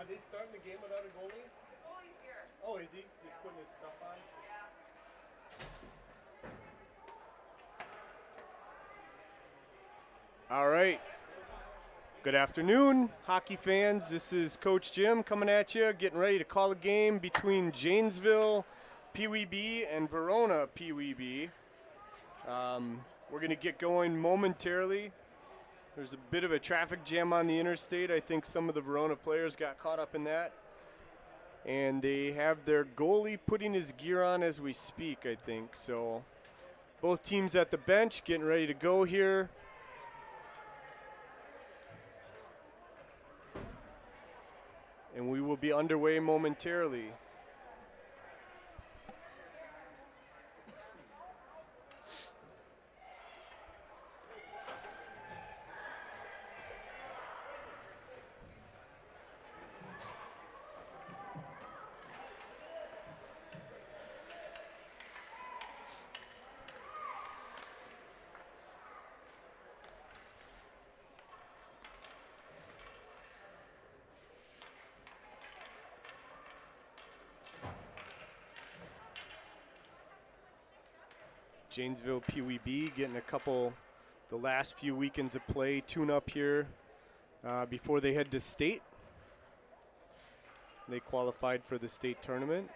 they starting the game without a goalie? Goalie's here. Oh, is he? Just putting his stuff on? Yeah. All right. Good afternoon, hockey fans. This is Coach Jim coming at you, getting ready to call a game between Janesville PeeWee B and Verona PeeWee B. We're going to get going momentarily. There's a bit of a traffic jam on the interstate. I think some of the Verona players got caught up in that. And they have their goalie putting his gear on as we speak, I think. So both teams at the bench getting ready to go here. And we will be underway momentarily. Janesville PeeWee B getting a couple, the last few weekends of play, tune up here before they head to state. They qualified for the state tournament,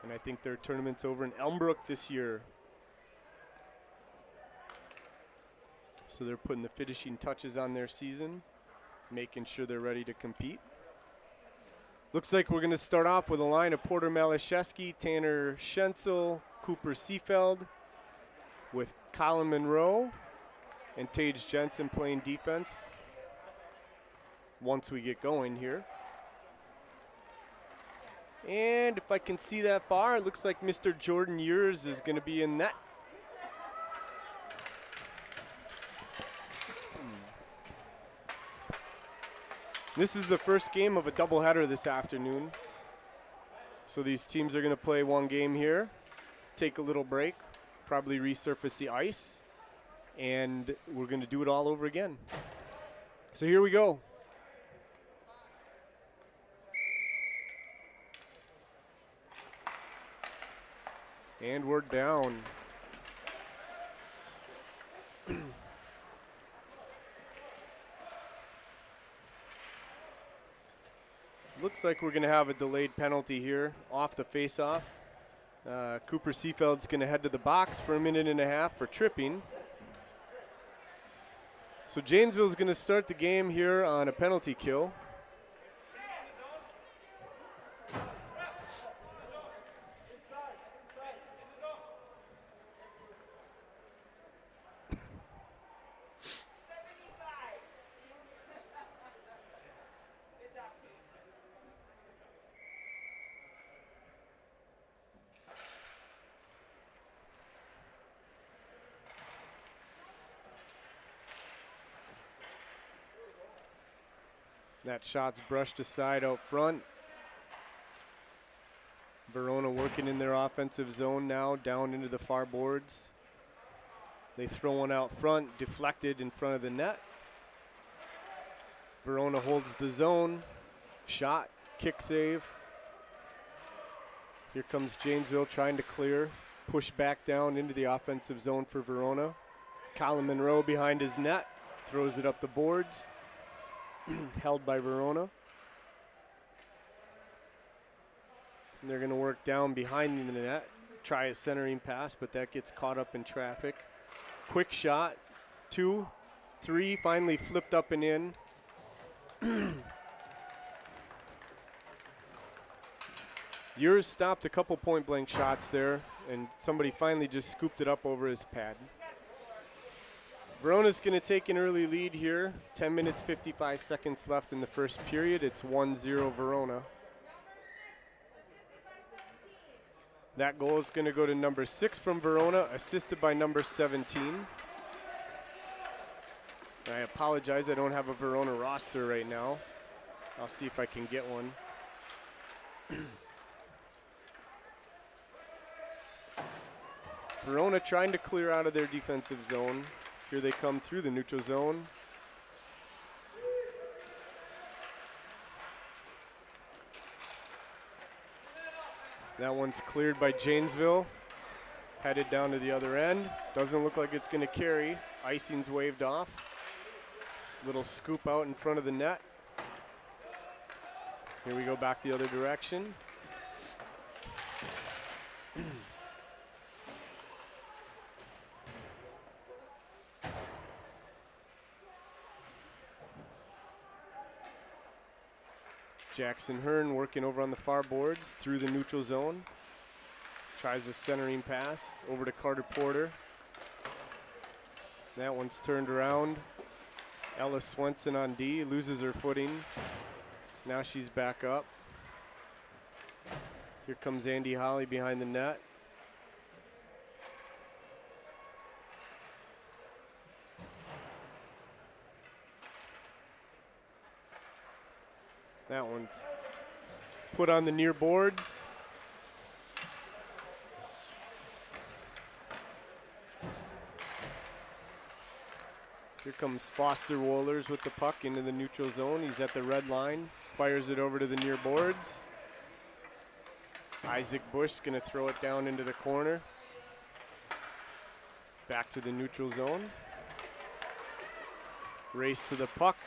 and I think their tournament's over in Elmbrook this year. So they're putting the finishing touches on their season, making sure they're ready to compete. Looks like we're going to start off with a line of Porter Malashevsky, Tanner Schenzel, Cooper Seefeld, with Colin Monroe and Tage Jensen playing defense once we get going here. And if I can see that far, it looks like Mr. Jordan Ures is going to be in net. This is the first game of a doubleheader this afternoon. So these teams are going to play one game here, take a little break, probably resurface the ice, and we're going to do it all over again. So here we go. And we're down. Looks like we're going to have a delayed penalty here off the face-off. Cooper Seefeld's going to head to the box for 1.5 minutes for tripping. So Janesville's going to start the game here on a penalty kill. That shot's brushed aside out front. Verona working in their offensive zone now, down into the far boards. They throw one out front, deflected in front of the net. Verona holds the zone. Shot, kick save. Here comes Janesville trying to clear. Push back down into the offensive zone for Verona. Colin Monroe behind his net, throws it up the boards. Held by Verona. And they're going to work down behind the net, try a centering pass, but that gets caught up in traffic. Quick shot, 2, 3, finally flipped up and in. Ures stopped a couple point-blank shots there, and somebody finally just scooped it up over his pad. Verona's going to take an early lead here. 10 minutes, 55 seconds left in the first period. It's 1-0 Verona. That goal is going to go to number 6 from Verona, assisted by number 17. I apologize, I don't have a Verona roster right now. I'll see if I can get one. Verona trying to clear out of their defensive zone. Here they come through the neutral zone. That one's cleared by Janesville. Headed down to the other end. Doesn't look like it's going to carry. Icing's waved off. Little scoop out in front of the net. Here we go back the other direction. Jackson Hearn working over on the far boards through the neutral zone. Tries a centering pass over to Carter Porter. That one's turned around. Ella Swenson on D, loses her footing. Now she's back up. Here comes Andy Holly behind the net. That one's put on the near boards. Here comes Foster Wohlers with the puck into the neutral zone. He's at the red line, fires it over to the near boards. Isaac Bush going to throw it down into the corner. Back to the neutral zone. Race to the puck.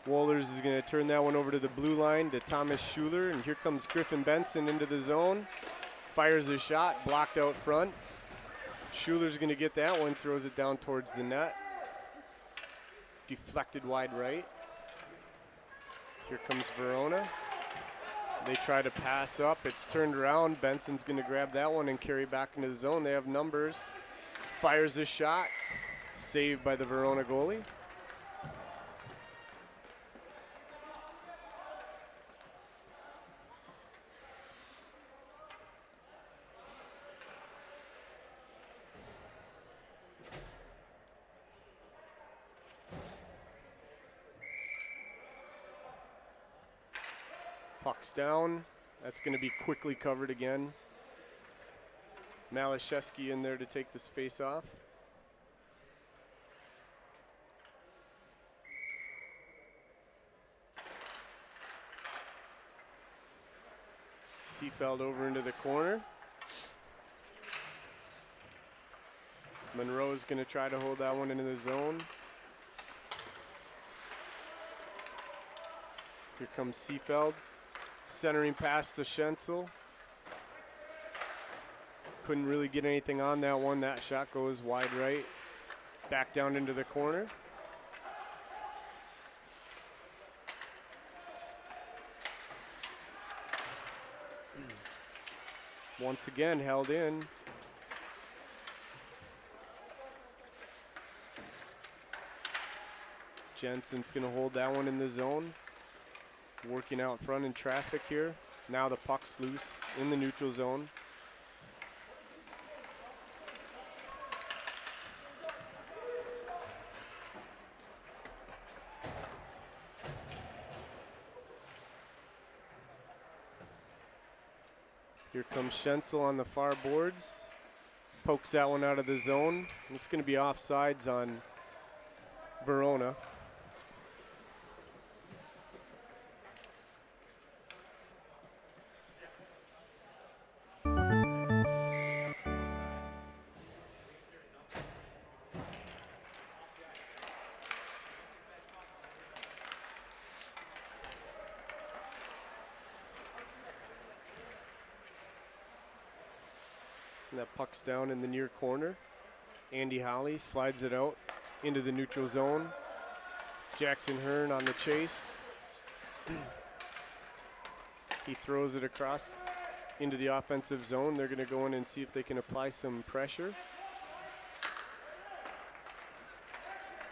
Wohlers is going to turn that one over to the blue line to Thomas Schuler, and here comes Griffin Benson into the zone. Fires a shot, blocked out front. Schuler's going to get that one, throws it down towards the net. Deflected wide right. Here comes Verona. They try to pass up. It's turned around. Benson's going to grab that one and carry back into the zone. They have numbers. Fires a shot. Saved by the Verona goalie. Puck's down. That's going to be quickly covered again. Malashevsky in there to take this face off. Seefeld over into the corner. Monroe's going to try to hold that one into the zone. Here comes Seefeld. Centering pass to Schenzel. Couldn't really get anything on that one. That shot goes wide right. Back down into the corner. Once again held in. Jensen's going to hold that one in the zone. Working out front in traffic here. Now the puck's loose in the neutral zone. Here comes Schenzel on the far boards. Pokes that one out of the zone. It's going to be offsides on Verona. And that puck's down in the near corner. Andy Holly slides it out into the neutral zone. Jackson Hearn on the chase. He throws it across into the offensive zone. They're going to go in and see if they can apply some pressure.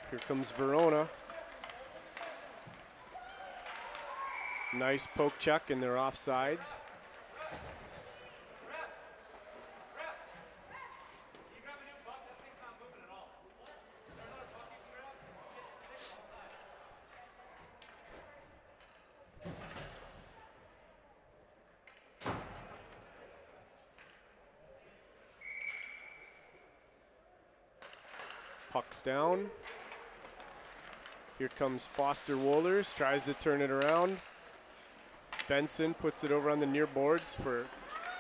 Here comes Verona. Nice poke check, and they're offsides. Puck's down. Here comes Foster Wohlers, tries to turn it around. Benson puts it over on the near boards for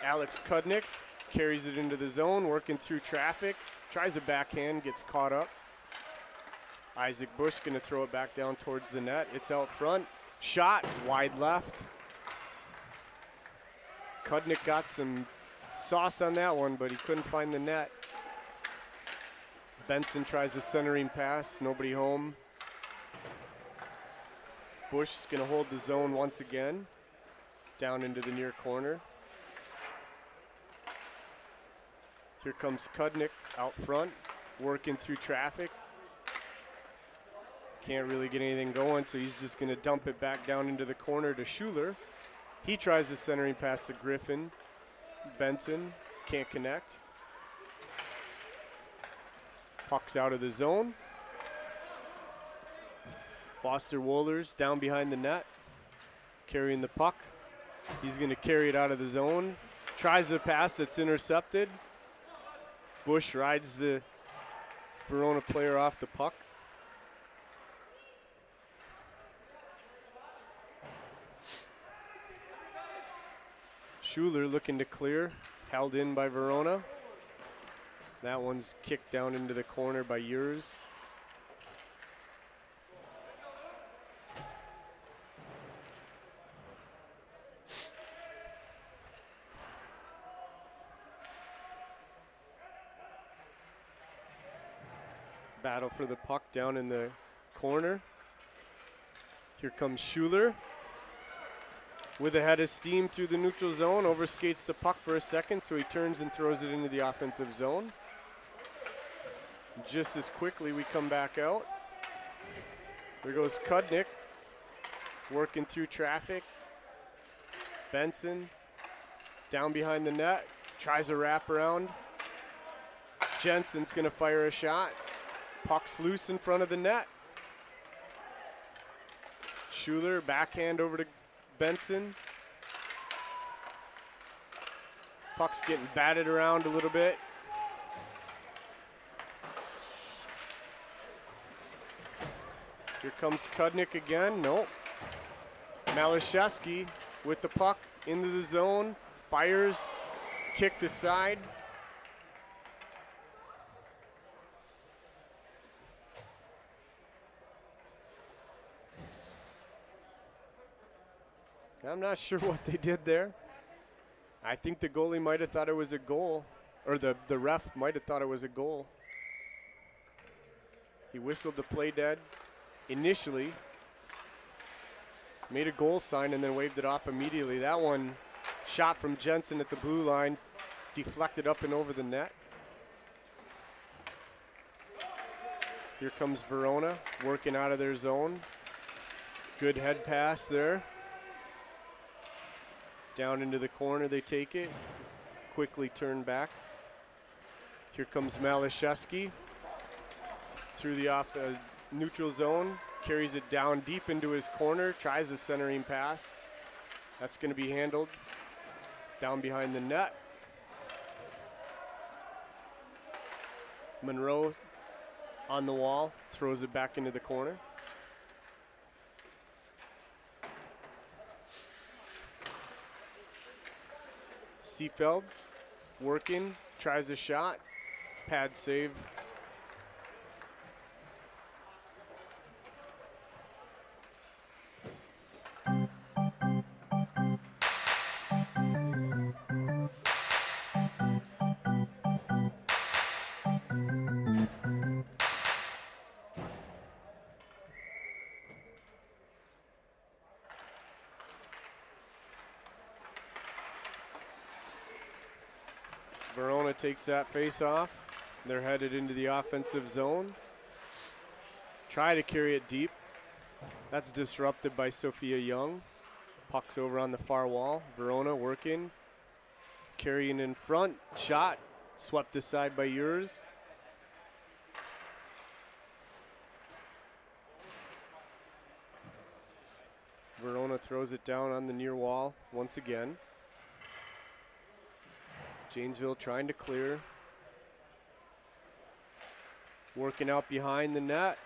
Alex Kudnick carries it into the zone, working through traffic. Tries a backhand, gets caught up. Isaac Bush going to throw it back down towards the net. It's out front. Shot, wide left. Kudnick got some sauce on that one, but he couldn't find the net. Benson tries a centering pass, nobody home. Bush is going to hold the zone once again, down into the near corner. Here comes Kudnick out front, working through traffic. Can't really get anything going, so he's just going to dump it back down into the corner to Schuler. He tries a centering pass to Griffin. Benson can't connect. Puck's out of the zone. Foster Wohlers down behind the net, carrying the puck. He's going to carry it out of the zone. Tries a pass that's intercepted. Bush rides the Verona player off the puck. Schuler looking to clear, held in by Verona. That one's kicked down into the corner by Urs. Battle for the puck down in the corner. Here comes Schuler with a head of steam through the neutral zone, overskates the puck for a second, so he turns and throws it into the offensive zone. Just as quickly we come back out. There goes Kudnick, working through traffic. Benson down behind the net, tries a wraparound. Jensen's gonna fire a shot. Puck's loose in front of the net. Schuler, backhand over to Benson. Puck's getting batted around a little bit. Here comes Kudnick again. Nope. Malashevsky with the puck into the zone. Fires. Kicked aside. I'm not sure what they did there. I think the goalie might have thought it was a goal, or the ref might have thought it was a goal. He whistled the play dead initially, made a goal sign, and then waved it off immediately. That one shot from Jensen at the blue line, deflected up and over the net. Here comes Verona, working out of their zone. Good head pass there. Down into the corner, they take it. Quickly turn back. Here comes Malashevsky through the neutral zone. Carries it down deep into his corner. Tries a centering pass. That's going to be handled down behind the net. Monroe on the wall. Throws it back into the corner. Seefeld working, tries a shot, pad save. Verona takes that face off. They're headed into the offensive zone. Try to carry it deep. That's disrupted by Sophia Young. Puck's over on the far wall. Verona working. Carrying in front. Shot. Swept aside by Urs. Verona throws it down on the near wall once again. Janesville trying to clear. Working out behind the net.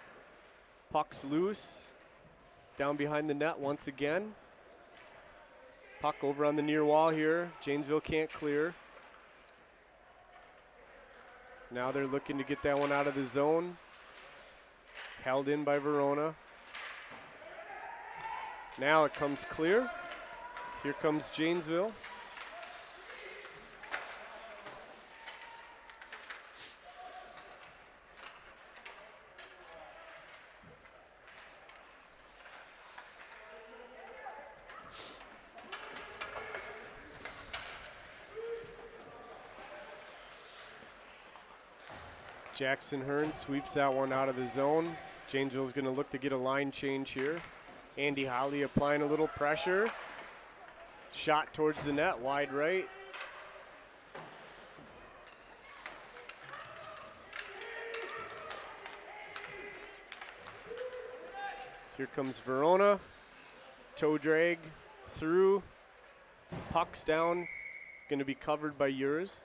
Puck's loose. Down behind the net once again. Puck over on the near wall here. Janesville can't clear. Now they're looking to get that one out of the zone. Held in by Verona. Now it comes clear. Here comes Janesville. Jackson Hearn sweeps that one out of the zone. Janesville's going to look to get a line change here. Andy Holly applying a little pressure. Shot towards the net, wide right. Here comes Verona. Toe drag through. Puck's down. Going to be covered by yours.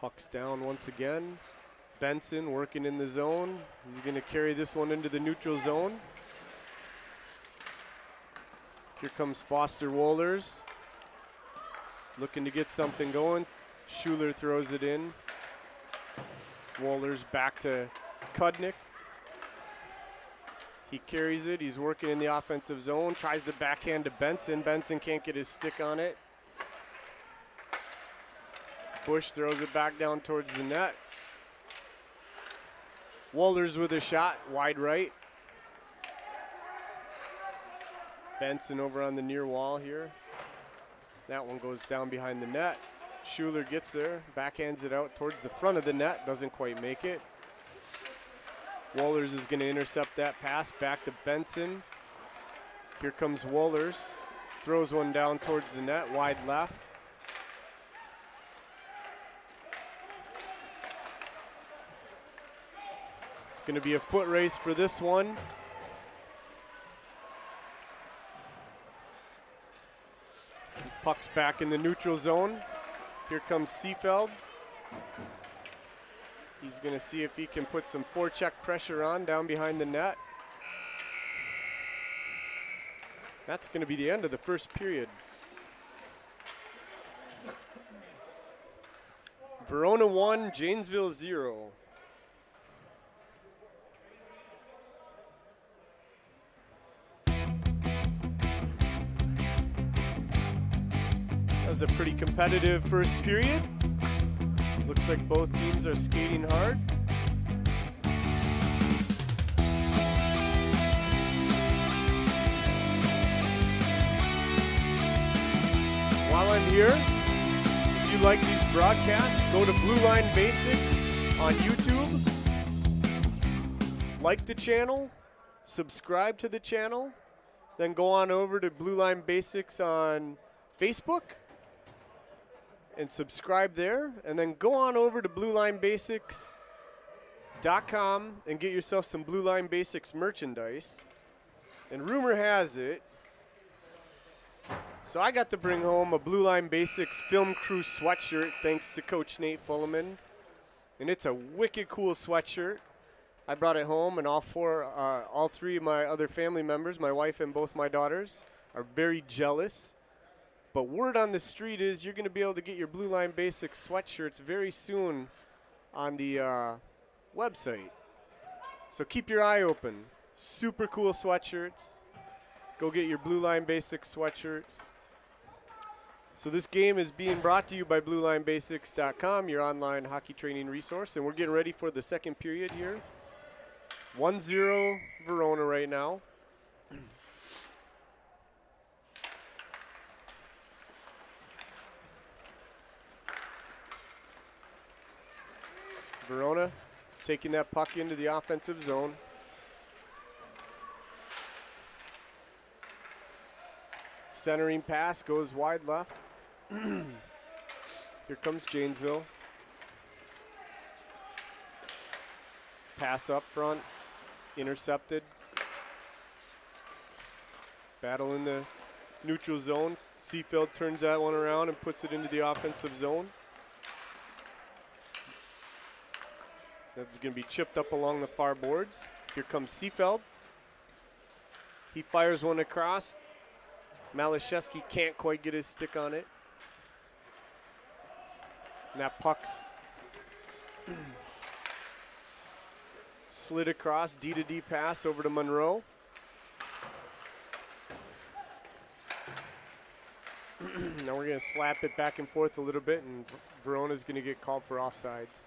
Puck's down once again. Benson working in the zone. He's going to carry this one into the neutral zone. Here comes Foster Wohlers. Looking to get something going. Schuler throws it in. Wohlers back to Kudnick. He carries it. He's working in the offensive zone. Tries to backhand to Benson. Benson can't get his stick on it. Bush throws it back down towards the net. Wohlers with a shot, wide right. Benson over on the near wall here. That one goes down behind the net. Schuler gets there, backhands it out towards the front of the net, doesn't quite make it. Wohlers is going to intercept that pass back to Benson. Here comes Wohlers, throws one down towards the net, wide left. It's going to be a foot race for this one. Puck's back in the neutral zone. Here comes Seefeld. He's going to see if he can put some forecheck pressure on down behind the net. That's going to be the end of the first period. Verona 1, Janesville 0. That was a pretty competitive first period. Looks like both teams are skating hard. While I'm here, if you like these broadcasts, go to Blue Line Basics on YouTube. Like the channel, subscribe to the channel, then go on over to Blue Line Basics on Facebook and subscribe there, and then go on over to BlueLineBasics.com and get yourself some Blue Line Basics merchandise. And rumor has it, so I got to bring home a Blue Line Basics Film Crew sweatshirt thanks to Coach Nate Fullerman. And it's a wicked cool sweatshirt. I brought it home, and all three of my other family members, my wife and both my daughters, are very jealous. But word on the street is you're going to be able to get your Blue Line Basics sweatshirts very soon on the website. So keep your eye open. Super cool sweatshirts. Go get your Blue Line Basics sweatshirts. So this game is being brought to you by BlueLineBasics.com, your online hockey training resource. And we're getting ready for the second period here. 1-0 Verona right now. Verona taking that puck into the offensive zone. Centering pass goes wide left. Here comes Janesville. Pass up front, intercepted. Battle in the neutral zone. Seafeld turns that one around and puts it into the offensive zone. That's going to be chipped up along the far boards. Here comes Seafeld. He fires one across. Malashevsky can't quite get his stick on it. And that puck's slid across, D to D pass over to Monroe. Now we're going to slap it back and forth a little bit, and Verona's going to get called for offsides.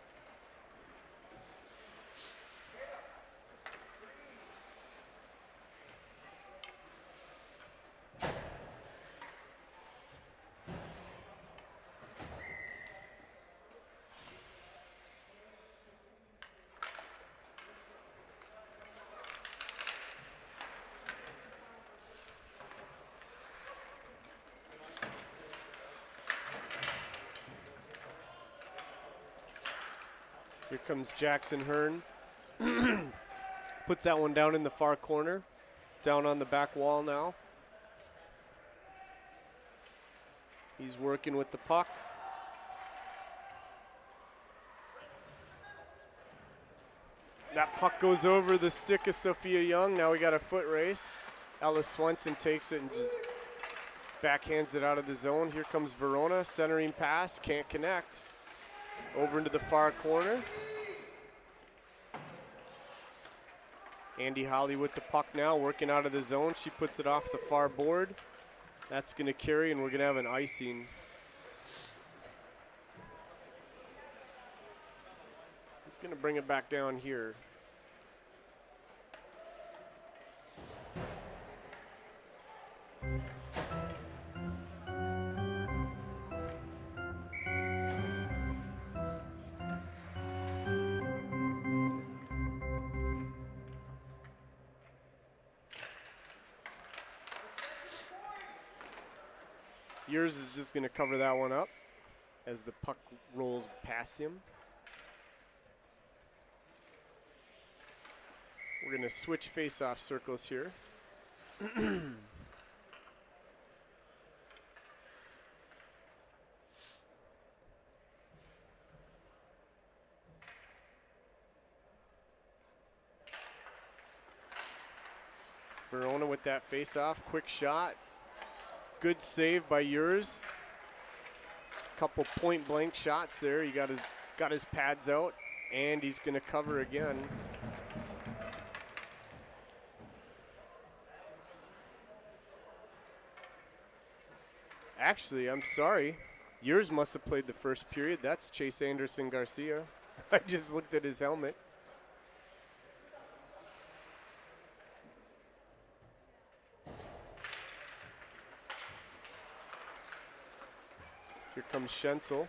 Here comes Jackson Hearn. Puts that one down in the far corner. Down on the back wall now. He's working with the puck. That puck goes over the stick of Sophia Young. Now we got a foot race. Ella Swenson takes it and just backhands it out of the zone. Here comes Verona, centering pass, can't connect. Over into the far corner. Andy Holly with the puck now, working out of the zone. She puts it off the far board. That's going to carry, and we're going to have an icing. It's going to bring it back down here. Yours is just going to cover that one up as the puck rolls past him. We're going to switch face-off circles here. Verona with that face-off, quick shot. Good save by yours. Couple point-blank shots there. He got his pads out, and he's going to cover again. Actually, I'm sorry. Yours must have played the first period. That's Chase Anderson Garcia. I just looked at his helmet. Here comes Schenzel.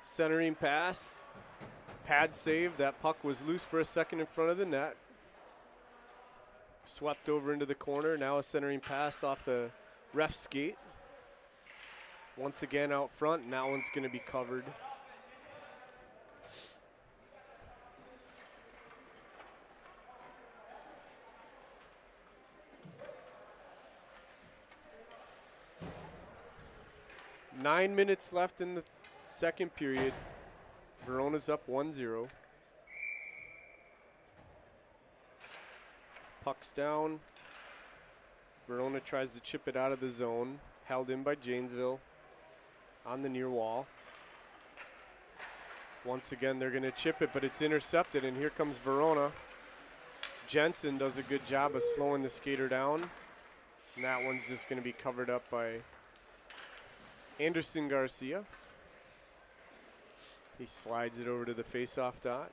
Centering pass, pad save. That puck was loose for a second in front of the net. Swept over into the corner. Now a centering pass off the ref skate. Once again out front, and that one's going to be covered. Nine minutes left in the second period. Verona's up 1-0. Puck's down. Verona tries to chip it out of the zone. Held in by Janesville on the near wall. Once again, they're going to chip it, but it's intercepted, and here comes Verona. Jensen does a good job of slowing the skater down, and that one's just going to be covered up by Anderson Garcia. He slides it over to the face-off dot.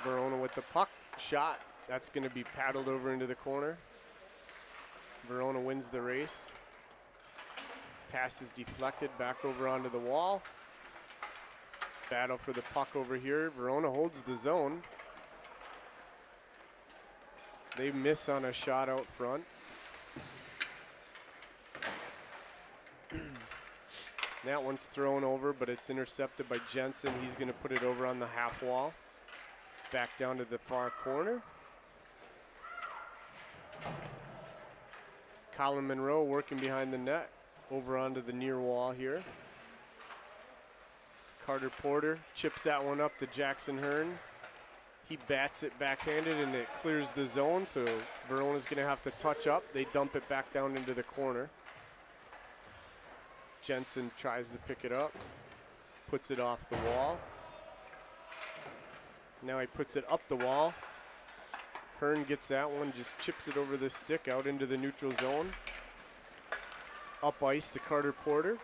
Verona with the puck shot. That's going to be paddled over into the corner. Verona wins the race. Pass is deflected back over onto the wall. Battle for the puck over here. Verona holds the zone. They miss on a shot out front. That one's thrown over, but it's intercepted by Jensen. He's going to put it over on the half wall. Back down to the far corner. Colin Monroe working behind the net. Over onto the near wall here. Carter Porter chips that one up to Jackson Hearn. He bats it backhanded and it clears the zone, so Verona's going to have to touch up. They dump it back down into the corner. Jensen tries to pick it up, puts it off the wall. Now he puts it up the wall. Hearn gets that one, just chips it over the stick out into the neutral zone. Up ice to Carter Porter.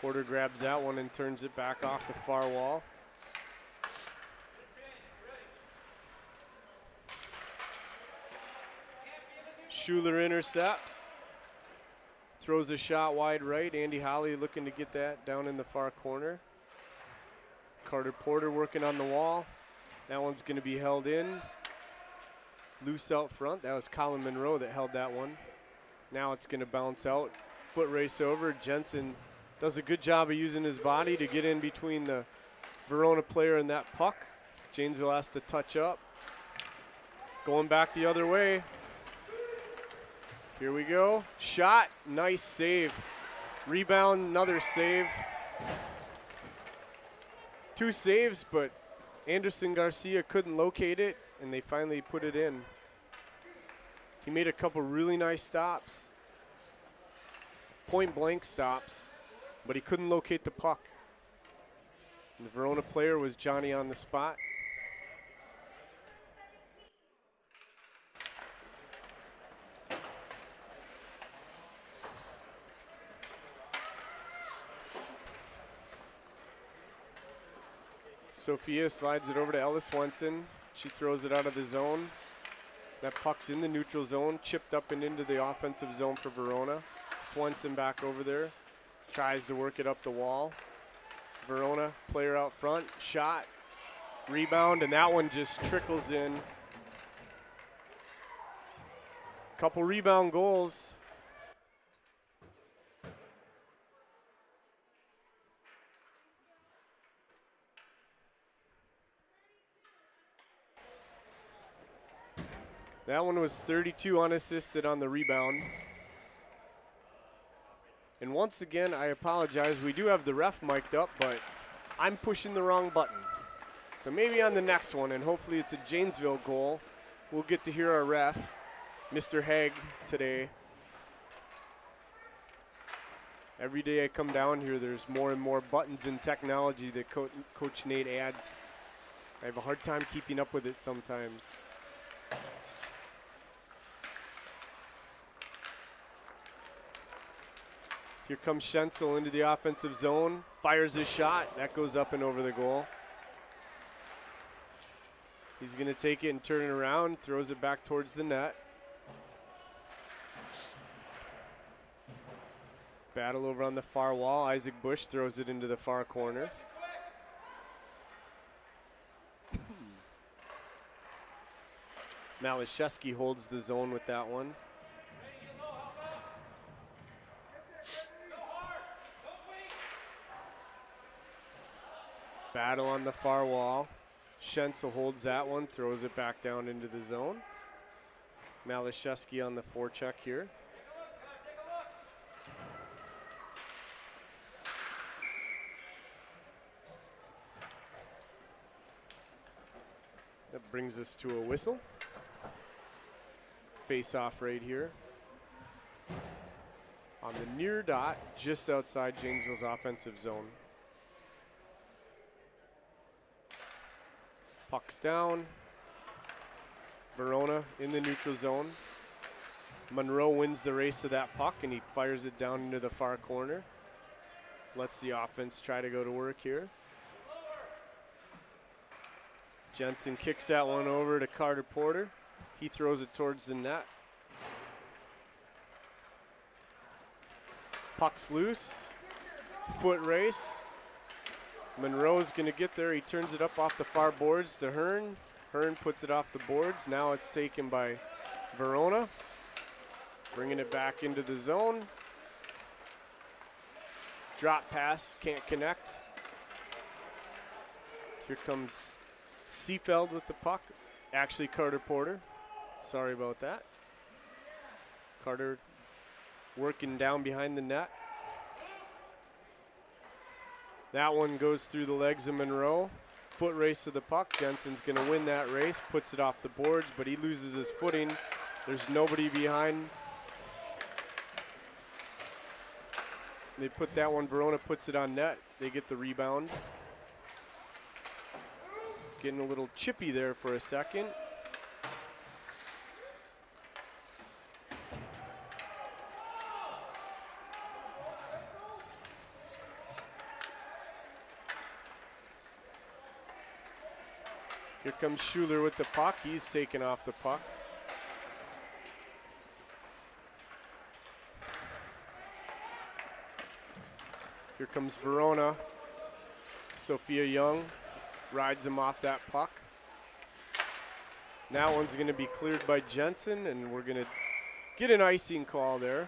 Porter grabs that one and turns it back off the far wall. Schuler intercepts. Throws a shot wide right. Andy Holly looking to get that down in the far corner. Carter Porter working on the wall. That one's going to be held in. Loose out front. That was Colin Monroe that held that one. Now it's going to bounce out. Foot race over. Jensen does a good job of using his body to get in between the Verona player and that puck. Janesville has to touch up. Going back the other way. Here we go. Shot. Nice save. Rebound. Another save. 2 saves, but Anderson Garcia couldn't locate it, and they finally put it in. He made a couple really nice stops. Point blank stops, but he couldn't locate the puck. And the Verona player was Johnny on the spot. Sophia slides it over to Ella Swenson. She throws it out of the zone. That puck's in the neutral zone, chipped up and into the offensive zone for Verona. Swenson back over there, tries to work it up the wall. Verona player out front, shot, rebound, and that one just trickles in. Couple rebound goals. That one was 32 unassisted on the rebound. And once again, I apologize. We do have the ref mic'd up, but I'm pushing the wrong button. So maybe on the next one, and hopefully it's a Janesville goal, we'll get to hear our ref, Mr. Haig, today. Every day I come down here, there's more and more buttons and technology that Coach Nate adds. I have a hard time keeping up with it sometimes. Here comes Schenzel into the offensive zone, fires his shot. That goes up and over the goal. He's going to take it and turn it around, throws it back towards the net. Battle over on the far wall. Isaac Bush throws it into the far corner. Malashevsky holds the zone with that one. Battle on the far wall. Schenzel holds that one, throws it back down into the zone. Malashevsky on the forecheck here. That brings us to a whistle. Face off right here. On the near dot, just outside Janesville's offensive zone. Puck's down. Verona in the neutral zone. Monroe wins the race to that puck, and he fires it down into the far corner. Lets the offense try to go to work here. Jensen kicks that one over to Carter Porter. He throws it towards the net. Puck's loose. Foot race. Monroe's going to get there. He turns it up off the far boards to Hearn. Hearn puts it off the boards. Now it's taken by Verona. Bringing it back into the zone. Drop pass, can't connect. Here comes Seefeld with the puck. Actually, Carter Porter. Sorry about that. Carter working down behind the net. That one goes through the legs of Monroe. Foot race to the puck. Jensen's going to win that race. Puts it off the boards, but he loses his footing. There's nobody behind. They put that one. Verona puts it on net. They get the rebound. Getting a little chippy there for a second. Here comes Schuler with the puck. He's taken off the puck. Here comes Verona. Sophia Young rides him off that puck. That one's going to be cleared by Jensen, and we're going to get an icing call there.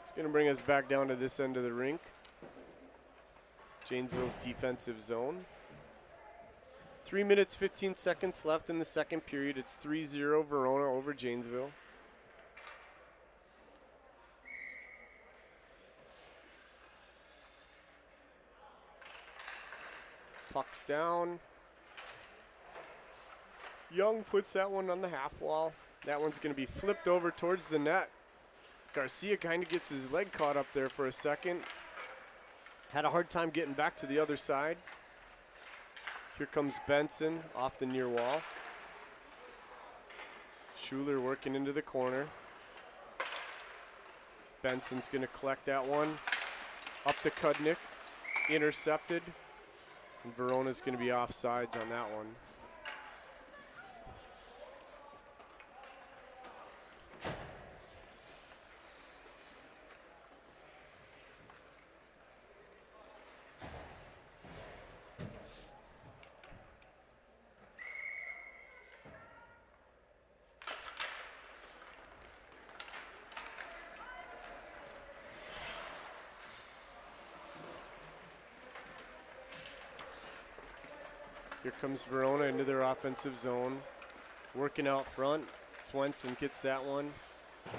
It's going to bring us back down to this end of the rink. Janesville's defensive zone. 3 minutes, 15 seconds left in the second period. It's 3-0 Verona over Janesville. Puck's down. Young puts that one on the half wall. That one's going to be flipped over towards the net. Garcia kind of gets his leg caught up there for a second. Had a hard time getting back to the other side. Here comes Benson off the near wall. Schuler working into the corner. Benson's going to collect that one. Up to Kudnick. Intercepted. And Verona's going to be offsides on that one. Here comes Verona into their offensive zone. Working out front. Swenson gets that one.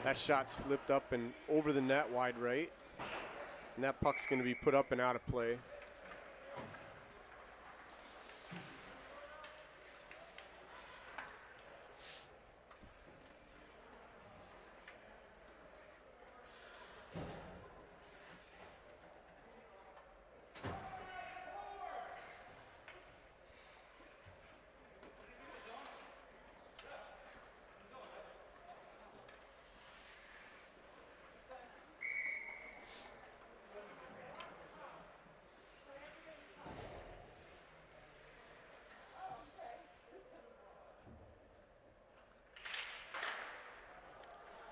That shot's flipped up and over the net wide right. And that puck's going to be put up and out of play.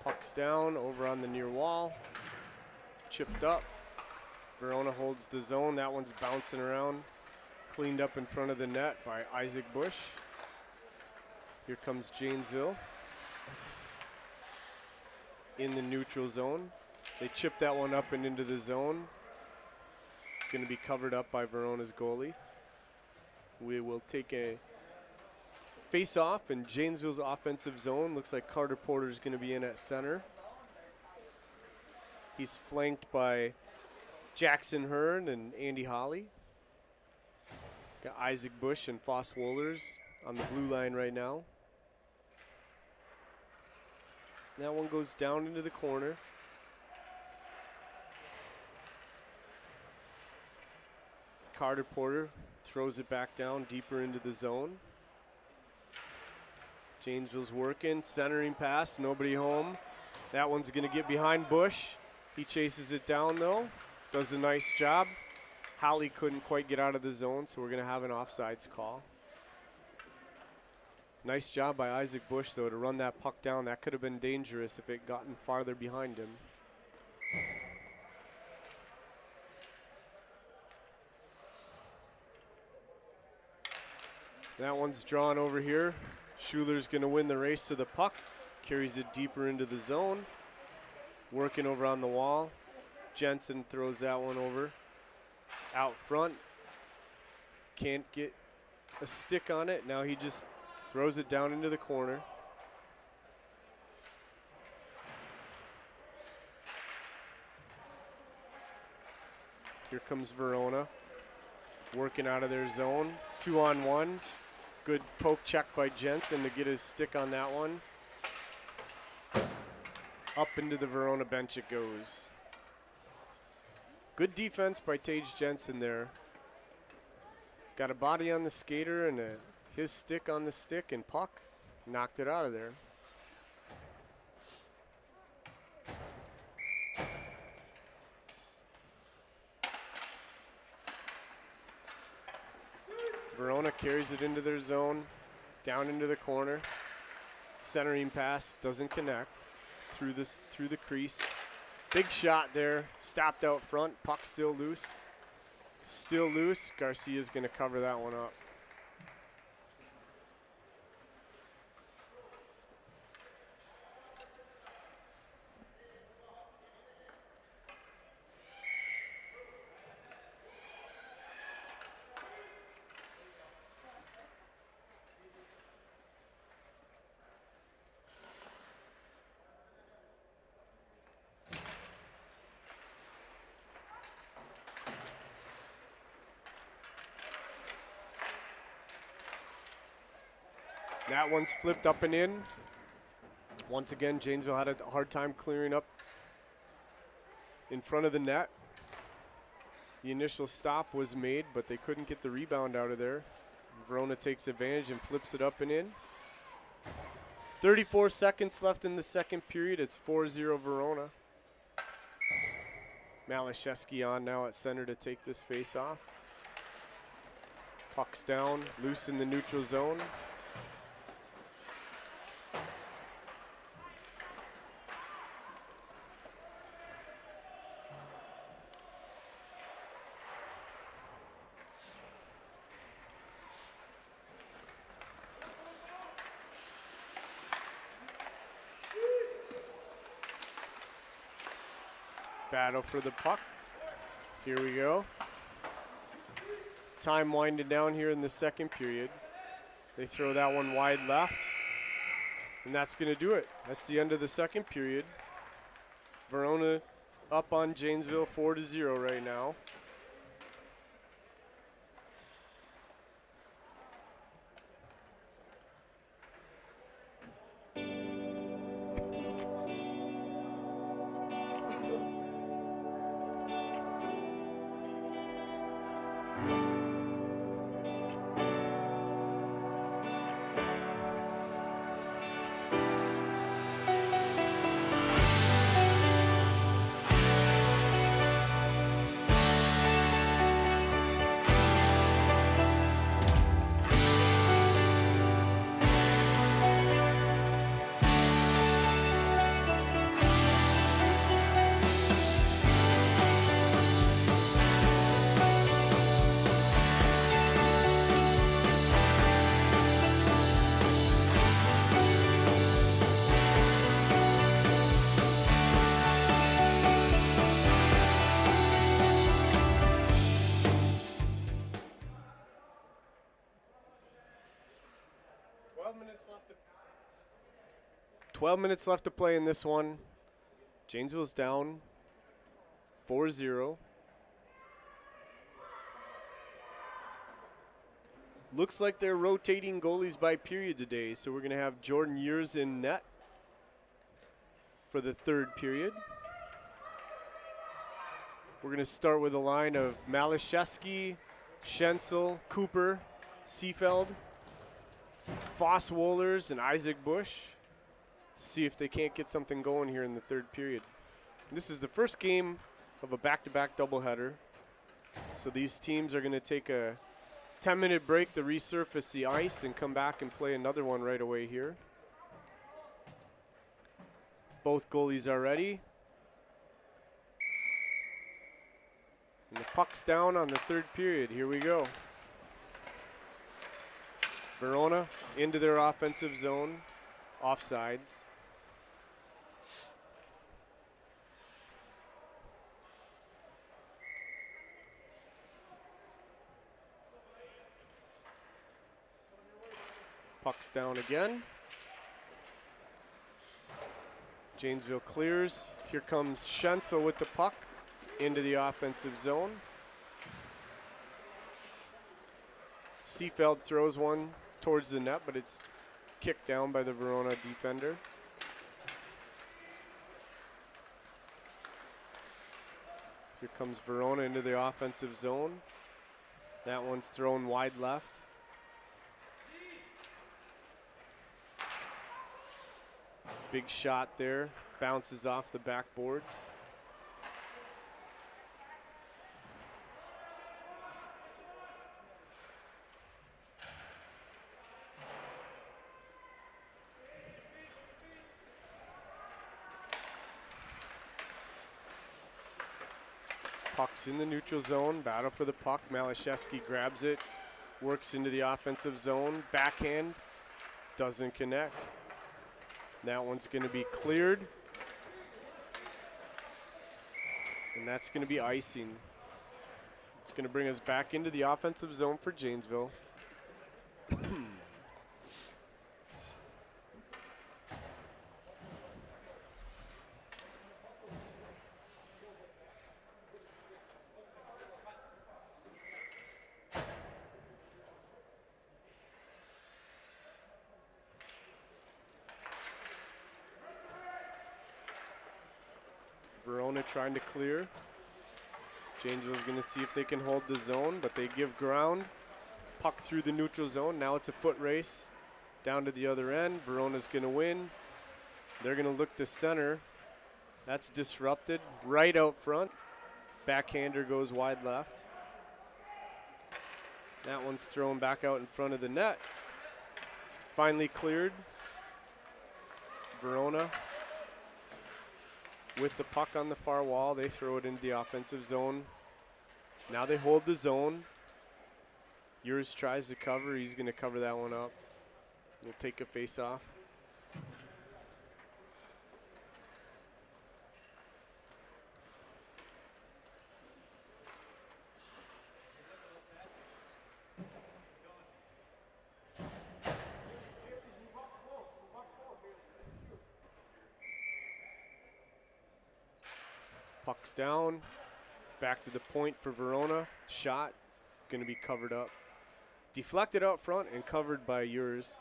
Puck's down over on the near wall. Chipped up. Verona holds the zone. That one's bouncing around. Cleaned up in front of the net by Isaac Bush. Here comes Janesville in the neutral zone. They chip that one up and into the zone. Going to be covered up by Verona's goalie. We will take a face-off in Janesville's offensive zone. Looks like Carter Porter's going to be in at center. He's flanked by Jackson Hearn and Andy Holly. Got Isaac Bush and Foss Wohlers on the blue line right now. That one goes down into the corner. Carter Porter throws it back down deeper into the zone. Janesville's working, centering pass, nobody home. That one's going to get behind Bush. He chases it down though, does a nice job. Holly couldn't quite get out of the zone, so we're going to have an offsides call. Nice job by Isaac Bush, though, to run that puck down. That could have been dangerous if it gotten farther behind him. That one's drawn over here. Schuler's going to win the race to the puck. Carries it deeper into the zone. Working over on the wall. Jensen throws that one over. Out front. Can't get a stick on it. Now he just throws it down into the corner. Here comes Verona. Working out of their zone. 2-on-1. Good poke check by Jensen to get his stick on that one. Up into the Verona bench it goes. Good defense by Tage Jensen there. Got a body on the skater and his stick on the stick, and puck knocked it out of there. Verona carries it into their zone, down into the corner. Centering pass doesn't connect through the crease. Big shot there, stopped out front. Puck still loose. Still loose. Garcia's going to cover that one up. That one's flipped up and in. Once again, Janesville had a hard time clearing up in front of the net. The initial stop was made, but they couldn't get the rebound out of there. Verona takes advantage and flips it up and in. 34 seconds left in the second period. It's 4-0 Verona. Malashevsky on now at center to take this face off. Puck's down, loose in the neutral zone. Battle for the puck. Here we go. Time winding down here in the second period. They throw that one wide left. And that's going to do it. That's the end of the second period. Verona up on Janesville 4-0 right now. Minutes left 12 minutes left to play in this one. Janesville's down 4-0. Looks like they're rotating goalies by period today, so we're going to have Jordan Years in net for the third period. We're going to start with a line of Malashevsky, Schenzel, Cooper, Seefeld, Foss Wohlers, and Isaac Bush. See if they can't get something going here in the third period. This is the first game of a back-to-back doubleheader. So these teams are going to take a 10-minute break to resurface the ice and come back and play another one right away here. Both goalies are ready. And the puck's down on the third period. Here we go. Verona into their offensive zone. Offsides. Puck's down again. Janesville clears. Here comes Schenzel with the puck into the offensive zone. Seefeld throws one towards the net, but it's kicked down by the Verona defender. Here comes Verona into the offensive zone. That one's thrown wide left. Big shot there, bounces off the backboards. Puck's in the neutral zone, battle for the puck. Malashevsky grabs it, works into the offensive zone, backhand, doesn't connect. That one's going to be cleared. And that's going to be icing. It's going to bring us back into the offensive zone for Janesville. Verona trying to clear. Janesville's going to see if they can hold the zone, but they give ground. Puck through the neutral zone. Now it's a foot race down to the other end. Verona's going to win. They're going to look to center. That's disrupted right out front. Backhander goes wide left. That one's thrown back out in front of the net. Finally cleared. Verona with the puck on the far wall, they throw it into the offensive zone. Now they hold the zone. Yours tries to cover. He's going to cover that one up. We'll take a face-off. Puck's down, back to the point for Verona. Shot, going to be covered up. Deflected out front and covered by yours.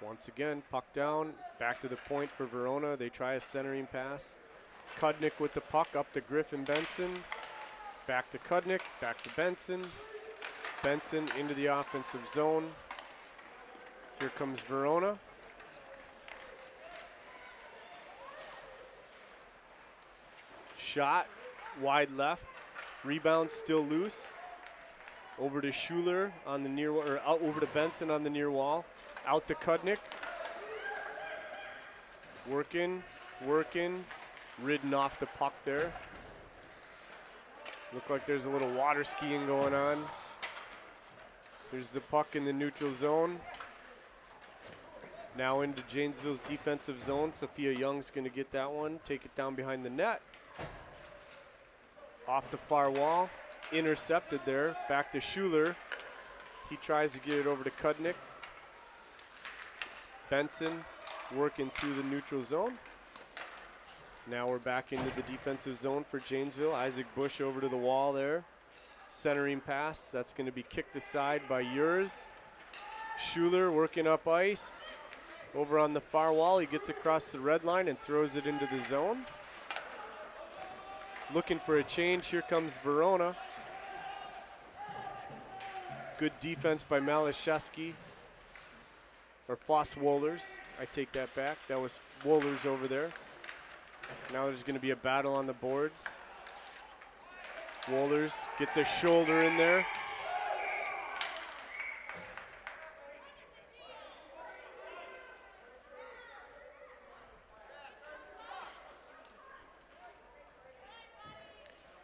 Once again, puck down, back to the point for Verona. They try a centering pass. Kudnick with the puck up to Griffin Benson. Back to Kudnick, back to Benson. Benson into the offensive zone. Here comes Verona. Shot, wide left. Rebound still loose. Over to Schuler on the near, or out over to Benson on the near wall. Out to Kudnick. Working. Ridden off the puck there. Look like there's a little water skiing going on. There's the puck in the neutral zone. Now into Janesville's defensive zone. Sophia Young's going to get that one. Take it down behind the net. Off the far wall. Intercepted there. Back to Schuler. He tries to get it over to Kudnick. Benson working through the neutral zone. Now we're back into the defensive zone for Janesville. Isaac Bush over to the wall there. Centering pass. That's going to be kicked aside by yours. Schuler working up ice. Over on the far wall. He gets across the red line and throws it into the zone. Looking for a change. Here comes Verona. Good defense by Malashevsky. Or Foss Wohlers. I take that back. That was Wohlers over there. Now there's going to be a battle on the boards. Wohlers gets a shoulder in there.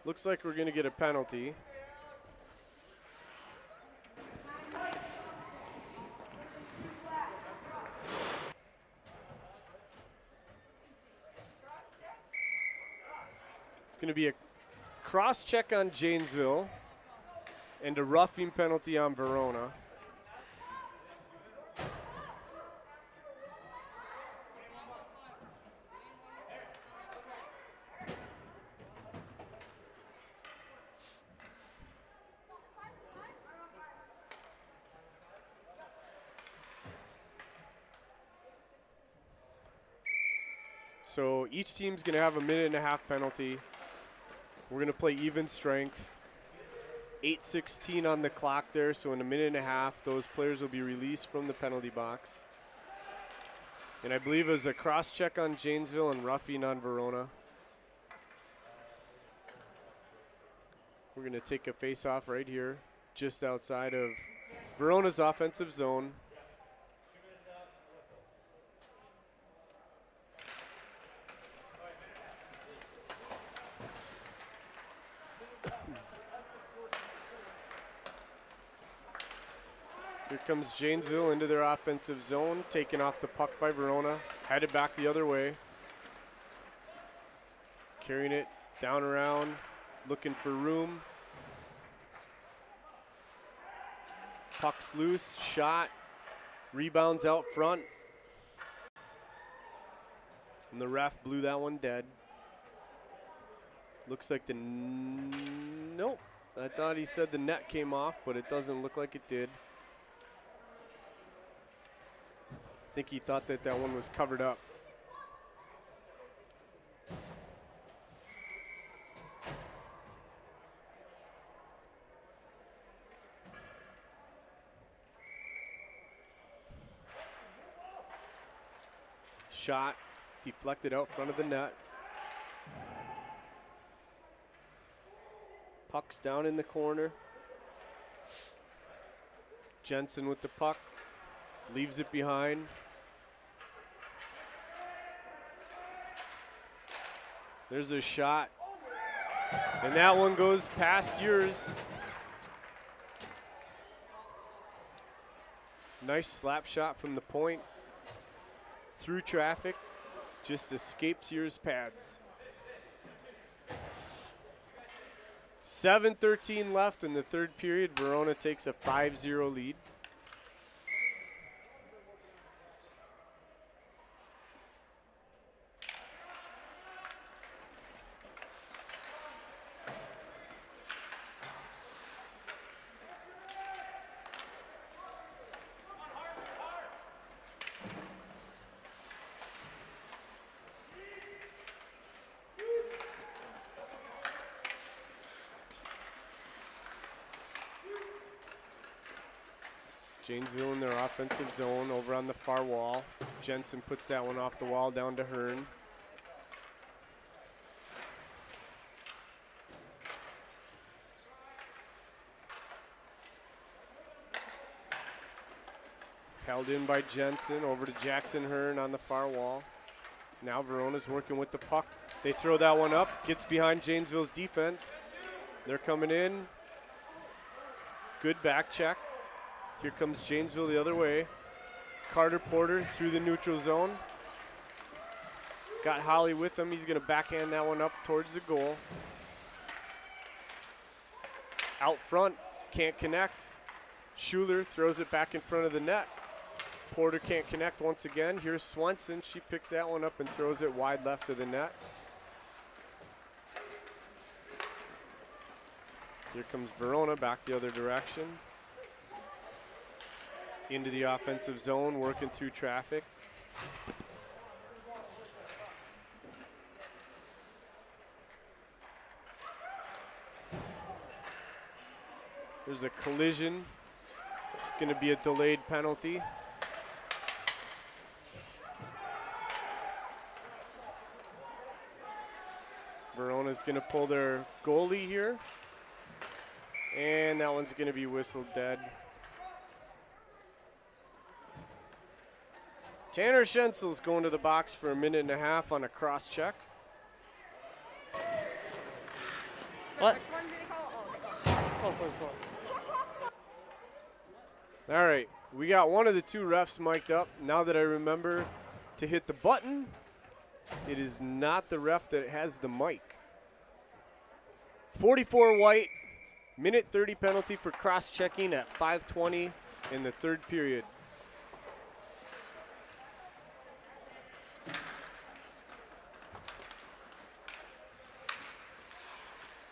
Looks like we're going to get a penalty. It's going to be a cross check on Janesville and a roughing penalty on Verona. So each team's going to have a 1.5-minute penalty. We're going to play even strength. 8:16 on the clock there, so in a 1.5 minutes, those players will be released from the penalty box. And I believe it was a cross check on Janesville and roughing on Verona. We're going to take a face-off right here, just outside of Verona's offensive zone. Here comes Janesville into their offensive zone, taken off the puck by Verona, headed back the other way. Carrying it down around, looking for room. Puck's loose, shot, rebounds out front. And the ref blew that one dead. Looks like nope. I thought he said the net came off, but it doesn't look like it did. I think he thought that that one was covered up. Shot deflected out front of the net. Puck's down in the corner. Jensen with the puck. Leaves it behind. There's a shot. And that one goes past yours. Nice slap shot from the point. Through traffic. Just escapes yours pads. 7:13 left in the third period. Verona takes a 5-0 lead. Janesville in their offensive zone over on the far wall. Jensen puts that one off the wall down to Hearn. Held in by Jensen over to Jackson Hearn on the far wall. Now Verona's working with the puck. They throw that one up, gets behind Janesville's defense. They're coming in. Good back check. Here comes Janesville the other way. Carter Porter through the neutral zone. Got Holly with him. He's going to backhand that one up towards the goal. Out front, can't connect. Schuler throws it back in front of the net. Porter can't connect once again. Here's Swenson. She picks that one up and throws it wide left of the net. Here comes Verona back the other direction. Into the offensive zone, working through traffic. There's a collision going to be a delayed penalty. Verona's going to pull their goalie here. And that one's going to be whistled dead. Tanner Schensel's going to the box for 1.5 minutes on a cross check. What? All right, we got one of the two refs mic'd up. Now that I remember to hit the button, it is not the ref that has the mic. 44 white, minute 30 penalty for cross-checking at 5:20 in the third period.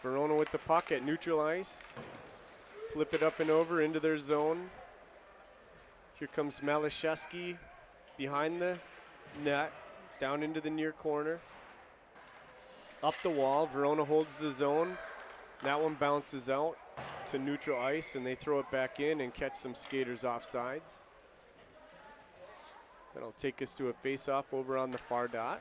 Verona with the puck at neutral ice. Flip it up and over into their zone. Here comes Malashevsky behind the net, down into the near corner. Up the wall, Verona holds the zone. That one bounces out to neutral ice, and they throw it back in and catch some skaters off sides. That'll take us to a face-off over on the far dot.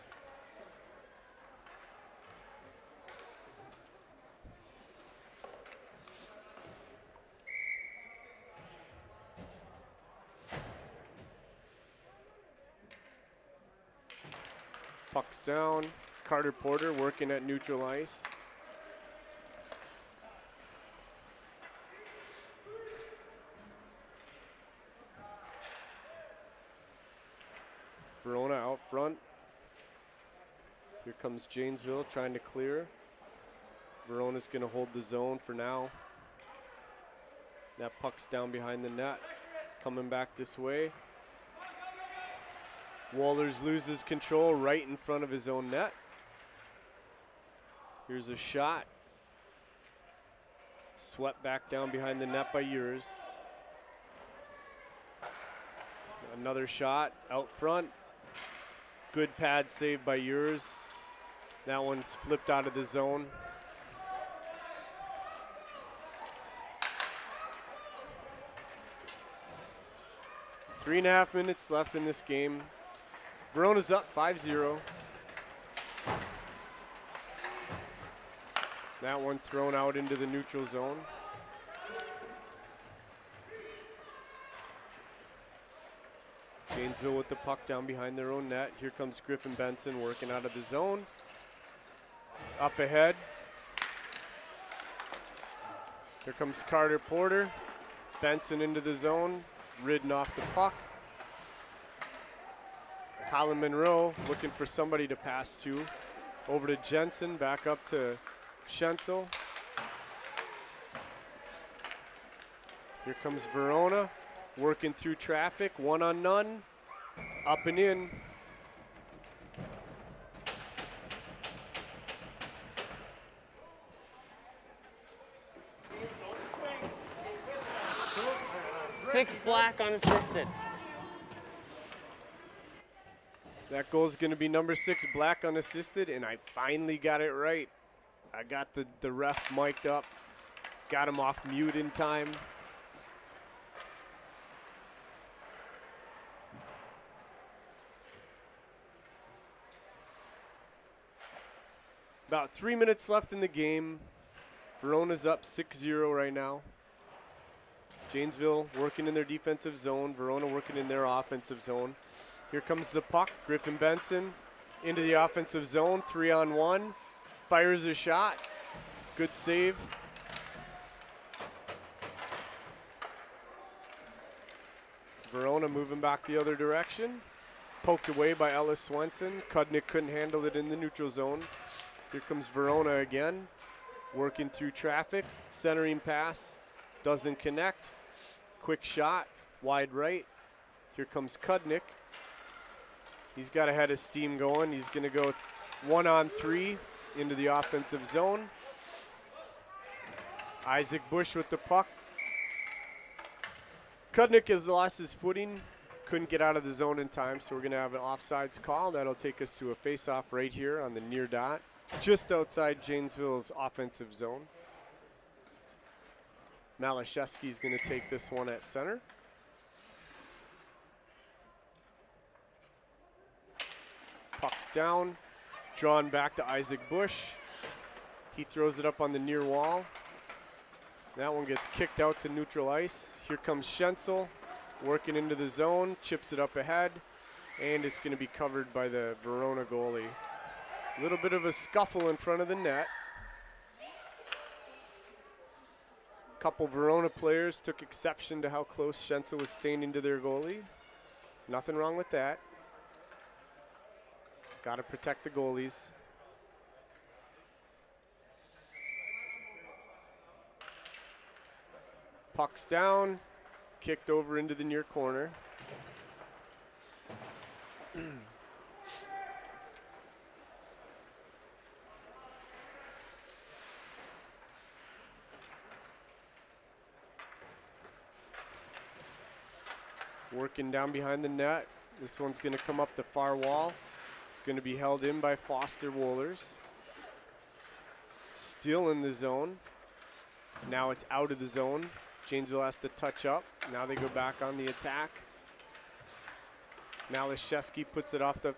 Puck's down. Carter Porter working at neutral ice. Verona out front. Here comes Janesville trying to clear. Verona's going to hold the zone for now. That puck's down behind the net. Coming back this way. Wallers loses control right in front of his own net. Here's a shot. Swept back down behind the net by Ures. Another shot out front. Good pad save by Ures. That one's flipped out of the zone. Three and a half minutes left in this game. Verona's up 5-0. That one thrown out into the neutral zone. Janesville with the puck down behind their own net. Here comes Griffin Benson working out of the zone. Up ahead. Here comes Carter Porter. Benson into the zone, ridden off the puck. Colin Monroe looking for somebody to pass to. Over to Jensen, back up to Schenzel. Here comes Verona, working through traffic, 1-on-none, up and in. Six black unassisted. That goal is going to be number 6, black unassisted, and I finally got it right. I got the ref mic'd up, got him off mute in time. About 3 minutes left in the game. Verona's up 6-0 right now. Janesville working in their defensive zone. Verona working in their offensive zone. Here comes the puck. Griffin Benson into the offensive zone. 3-on-1. Fires a shot. Good save. Verona moving back the other direction. Poked away by Ellis Swenson. Kudnick couldn't handle it in the neutral zone. Here comes Verona again. Working through traffic. Centering pass. Doesn't connect. Quick shot. Wide right. Here comes Kudnick. He's got a head of steam going. He's going to go 1-on-3 into the offensive zone. Isaac Bush with the puck. Kudnick has lost his footing. Couldn't get out of the zone in time, so we're going to have an offsides call. That'll take us to a face-off right here on the near dot, just outside Janesville's offensive zone. Malashevsky's going to take this one at center. down, drawn back to Isaac Bush. He throws it up on the near wall. That one gets kicked out to neutral ice. Here comes Schenzel, working into the zone, chips it up ahead, and it's going to be covered by the Verona goalie. A little bit of a scuffle in front of the net. A couple Verona players took exception to how close Schenzel was staying to their goalie. Nothing wrong with that. Got to protect the goalies. Puck's down, kicked over into the near corner. Working down behind the net. This one's going to come up the far wall. Going to be held in by Foster Wohlers. Still in the zone. Now it's out of the zone. Janesville has to touch up. Now they go back on the attack. Now Leszewski puts it off the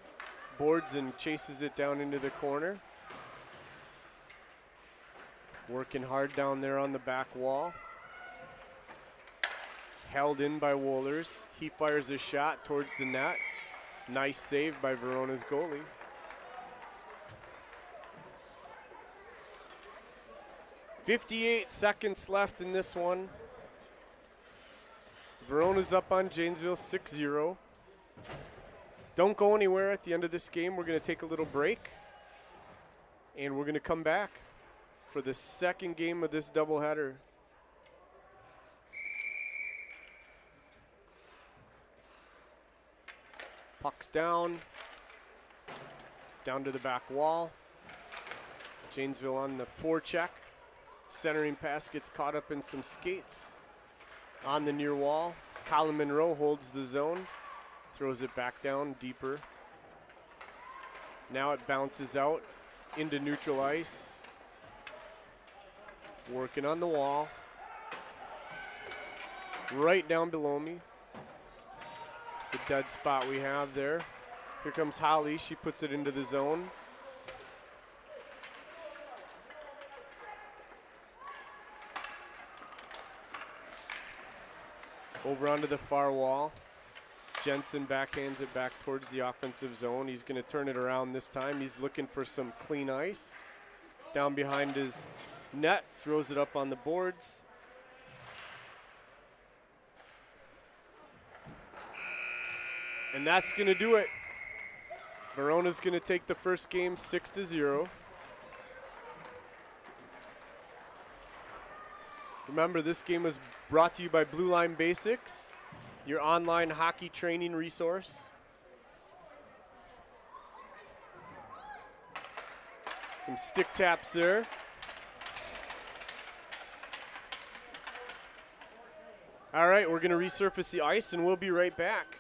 boards and chases it down into the corner. Working hard down there on the back wall. Held in by Wohlers. He fires a shot towards the net. Nice save by Verona's goalie. .58 seconds left in this one. Verona's up on Janesville 6-0. Don't go anywhere at the end of this game. We're going to take a little break. And we're going to come back for the second game of this doubleheader. Puck's down. Down to the back wall. Janesville on the forecheck. Centering pass gets caught up in some skates on the near wall. Colin Monroe holds the zone, throws it back down deeper. Now it bounces out into neutral ice. Working on the wall. Right down below me. The dead spot we have there. Here comes Holly. She puts it into the zone. Over onto the far wall. Jensen backhands it back towards the offensive zone. He's going to turn it around this time. He's looking for some clean ice. Down behind his net, throws it up on the boards. And that's going to do it. Verona's going to take the first game 6-0. Remember, this game was brought to you by Blue Line Basics, your online hockey training resource. Some stick taps there. All right, we're going to resurface the ice, and we'll be right back.